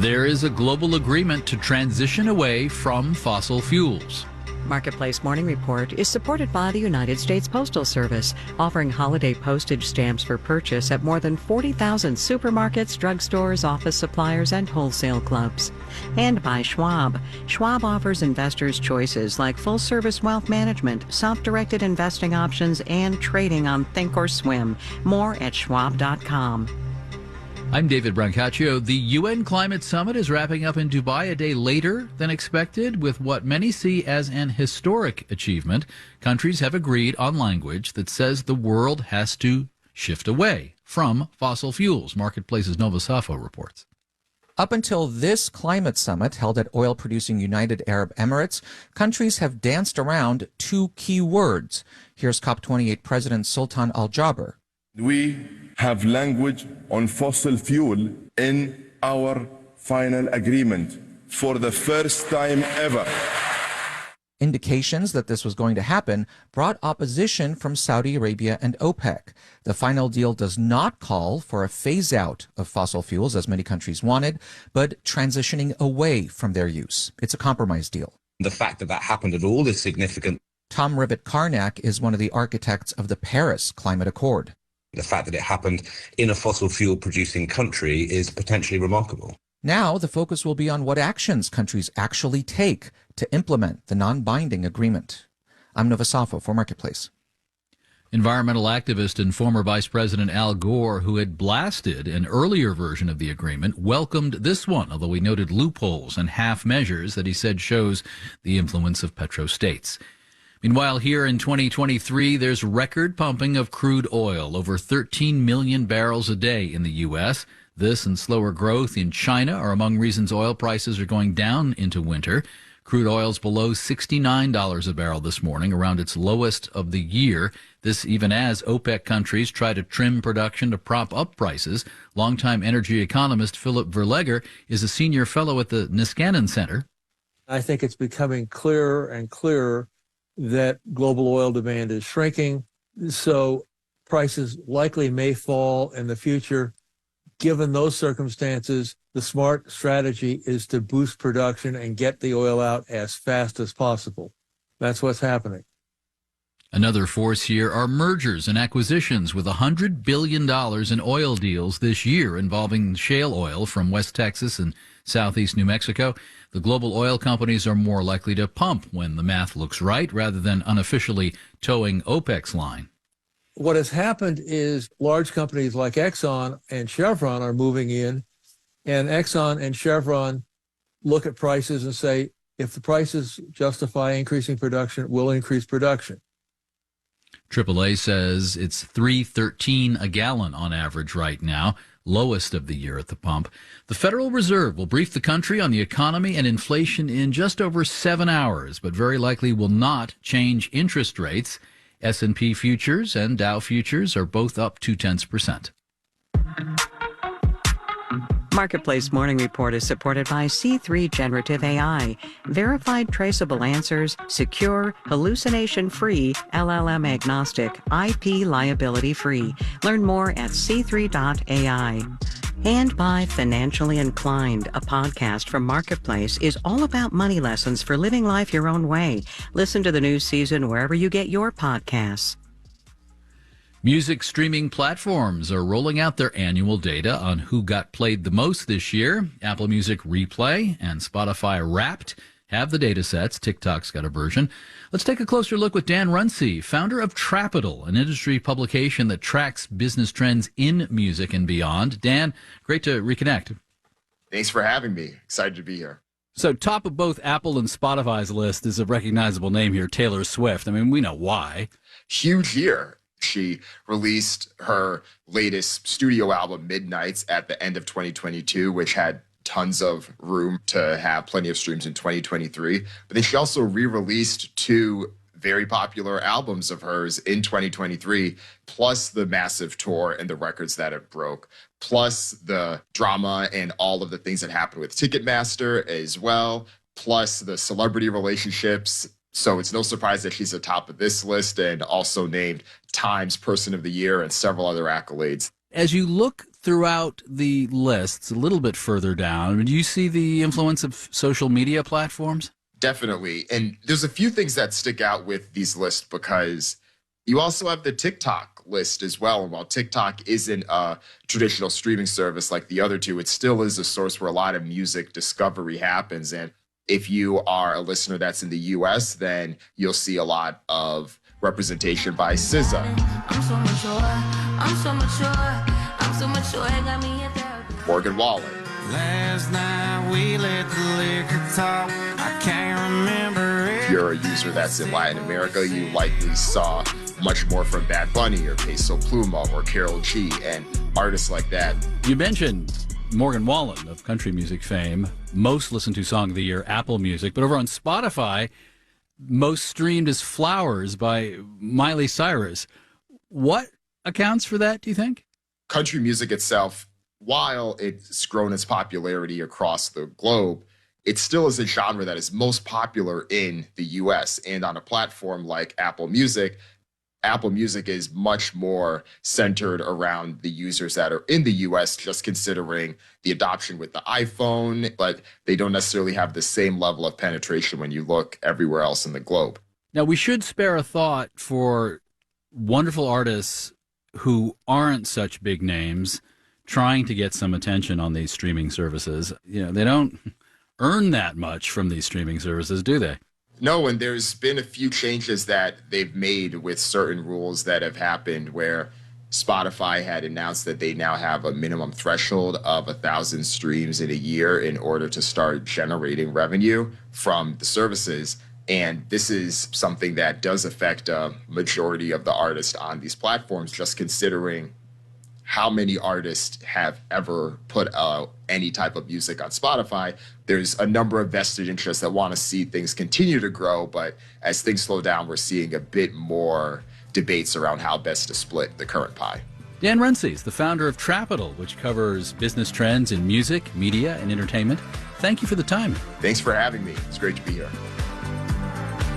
There is a global agreement to transition away from fossil fuels. Marketplace Morning Report is supported by the United States Postal Service, offering holiday postage stamps for purchase at more than 40,000 supermarkets, drugstores, office suppliers, and wholesale clubs. And by Schwab. Schwab offers investors choices like full-service wealth management, self-directed investing options, and trading on Thinkorswim. More at schwab.com. I'm David Brancaccio. The UN Climate Summit is wrapping up in Dubai a day later than expected with what many see as an historic achievement. Countries have agreed on language that says the world has to shift away from fossil fuels. Marketplace's Nova Safo reports. Up until this climate summit held at oil-producing United Arab Emirates, countries have danced around two key words. Here's COP28 President Sultan Al Jaber. We have language on fossil fuel in our final agreement for the first time ever. Indications that this was going to happen brought opposition from Saudi Arabia and OPEC. The final deal does not call for a phase-out of fossil fuels, as many countries wanted, but transitioning away from their use. It's a compromise deal. The fact that that happened at all is significant. Tom Rivett-Carnac is one of the architects of the Paris Climate Accord. The fact that it happened in a fossil fuel producing country is potentially remarkable. Now the focus will be on what actions countries actually take to implement the non-binding agreement. I'm Nova Safo for Marketplace. Environmental activist and former Vice President Al Gore, who had blasted an earlier version of the agreement, welcomed this one, although he noted loopholes and half measures that he said shows the influence of petrostates. Meanwhile, here in 2023, there's record pumping of crude oil, over 13 million barrels a day in the U.S. This and slower growth in China are among reasons oil prices are going down into winter. Crude oil's below $69 a barrel this morning, around its lowest of the year. This even as OPEC countries try to trim production to prop up prices. Longtime energy economist Philip Verleger is a senior fellow at the Niskanen Center. I think it's becoming clearer and clearer that global oil demand is shrinking, so prices likely may fall in the future. Given those circumstances, the smart strategy is to boost production and get the oil out as fast as possible. That's what's happening. Another force here are mergers and acquisitions, with $100 billion in oil deals this year involving shale oil from West Texas and southeast New Mexico. The global oil companies are more likely to pump when the math looks right, rather than unofficially towing OPEC's line. What has happened is large companies like Exxon and Chevron are moving in, and Exxon and Chevron look at prices and say, if the prices justify increasing production, we'll increase production. AAA says it's $3.13 a gallon on average right now, lowest of the year at the pump. The Federal Reserve will brief the country on the economy and inflation in just over 7 hours, but very likely will not change interest rates. S&P futures and Dow futures are both up 0.2%. Marketplace Morning Report is supported by C3 Generative AI. Verified traceable answers, secure, hallucination-free, LLM agnostic, IP liability-free. Learn more at c3.ai. And by Financially Inclined, a podcast from Marketplace is all about money lessons for living life your own way. Listen to the new season wherever you get your podcasts. Music streaming platforms are rolling out their annual data on who got played the most this year. Apple Music Replay and Spotify Wrapped have the data sets. TikTok's got a version. Let's take a closer look with Dan Runcie, founder of Trapital, an industry publication that tracks business trends in music and beyond. Dan, great to reconnect. Thanks for having me. Excited to be here. So top of both Apple and Spotify's list is a recognizable name here, Taylor Swift. I mean, we know why. Huge year. She released her latest studio album, Midnights, at the end of 2022, which had tons of room to have plenty of streams in 2023. But then she also re-released two very popular albums of hers in 2023, plus the massive tour and the records that it broke, plus the drama and all of the things that happened with Ticketmaster as well, plus the celebrity relationships. So it's no surprise that she's at the top of this list and also named Times Person of the Year and several other accolades. As you look throughout the lists, a little bit further down, do you see the influence of social media platforms? Definitely. And there's a few things that stick out with these lists because you also have the TikTok list as well. And while TikTok isn't a traditional streaming service like the other two, it still is a source where a lot of music discovery happens. And if you are a listener that's in the US, then you'll see a lot of representation by SZA. I'm so mature, I'm so mature, I'm so mature, it got me in therapy. Morgan Wallen. Last night we let the liquor talk. I can't remember it. If you're a user that's in Latin America, you likely saw much more from Bad Bunny or Peso Pluma or Karol G and artists like that. You mentioned Morgan Wallen of country music fame, most listened to song of the year, Apple Music, but over on Spotify, most streamed is Flowers by Miley Cyrus. What accounts for that, do you think? Country music itself, while it's grown its popularity across the globe, it still is a genre that is most popular in the US. And on a platform like Apple Music is much more centered around the users that are in the US, just considering the adoption with the iPhone, but they don't necessarily have the same level of penetration when you look everywhere else in the globe. Now, we should spare a thought for wonderful artists who aren't such big names trying to get some attention on these streaming services. You know, they don't earn that much from these streaming services, do they? No, and there's been a few changes that they've made with certain rules that have happened where Spotify had announced that they now have a minimum threshold of 1,000 streams in a year in order to start generating revenue from the services. And this is something that does affect a majority of the artists on these platforms, just considering how many artists have ever put any type of music on Spotify. There's a number of vested interests that want to see things continue to grow, but as things slow down, we're seeing a bit more debates around how best to split the current pie. Dan Runcie is the founder of Trapital, which covers business trends in music, media, and entertainment. Thank you for the time. Thanks for having me. It's great to be here.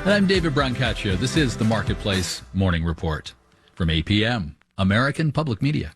And I'm David Brancaccio. This is the Marketplace Morning Report from APM, American Public Media.